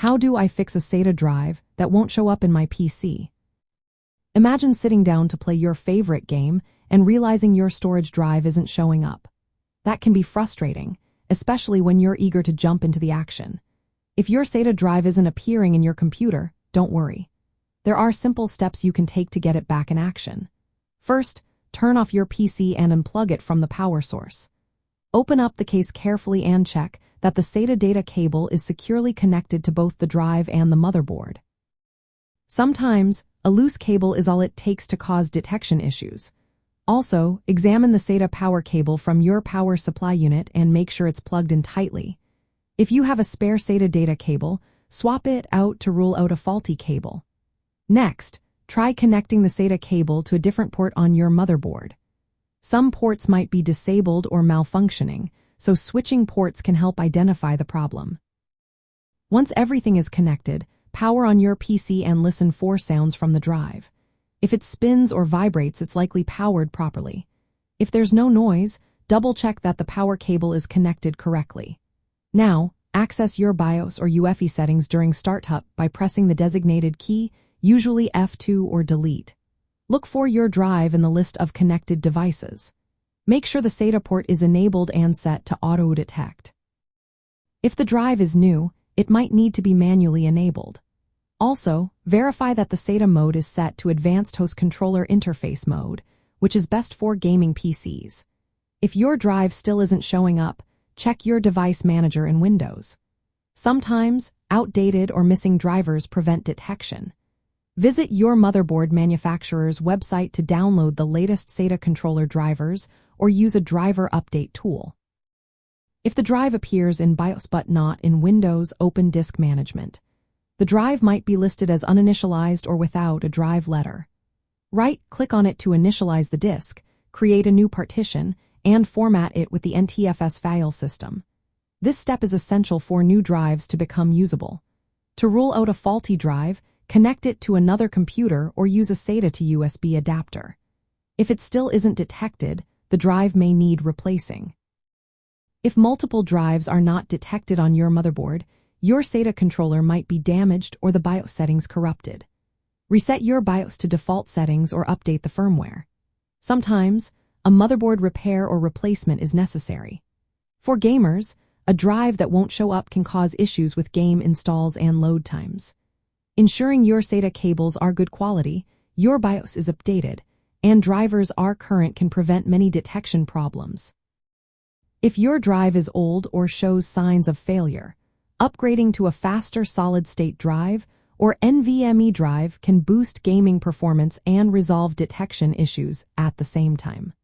How do I fix a SATA drive that won't show up in my PC? Imagine sitting down to play your favorite game and realizing your storage drive isn't showing up. That can be frustrating, especially when you're eager to jump into the action. If your SATA drive isn't appearing in your computer, don't worry. There are simple steps you can take to get it back in action. First, turn off your PC and unplug it from the power source. Open up the case carefully and check that the SATA data cable is securely connected to both the drive and the motherboard. Sometimes, a loose cable is all it takes to cause detection issues. Also, examine the SATA power cable from your power supply unit and make sure it's plugged in tightly. If you have a spare SATA data cable, swap it out to rule out a faulty cable. Next, try connecting the SATA cable to a different port on your motherboard. Some ports might be disabled or malfunctioning, so switching ports can help identify the problem. Once everything is connected, power on your PC and listen for sounds from the drive. If it spins or vibrates, it's likely powered properly. If there's no noise, double-check that the power cable is connected correctly. Now, access your BIOS or UEFI settings during startup by pressing the designated key, usually F2 or delete. Look for your drive in the list of connected devices. Make sure the SATA port is enabled and set to auto-detect. If the drive is new, it might need to be manually enabled. Also, verify that the SATA mode is set to Advanced Host Controller Interface mode, which is best for gaming PCs. If your drive still isn't showing up, check your device manager in Windows. Sometimes, outdated or missing drivers prevent detection. Visit your motherboard manufacturer's website to download the latest SATA controller drivers or use a driver update tool. If the drive appears in BIOS but not in Windows Open Disk Management, the drive might be listed as uninitialized or without a drive letter. Right-click on it to initialize the disk, create a new partition, and format it with the NTFS file system. This step is essential for new drives to become usable. To rule out a faulty drive, connect it to another computer or use a SATA to USB adapter. If it still isn't detected, the drive may need replacing. If multiple drives are not detected on your motherboard, your SATA controller might be damaged or the BIOS settings corrupted. Reset your BIOS to default settings or update the firmware. Sometimes, a motherboard repair or replacement is necessary. For gamers, a drive that won't show up can cause issues with game installs and load times. Ensuring your SATA cables are good quality, your BIOS is updated, and drivers are current can prevent many detection problems. If your drive is old or shows signs of failure, upgrading to a faster solid-state drive or NVMe drive can boost gaming performance and resolve detection issues at the same time.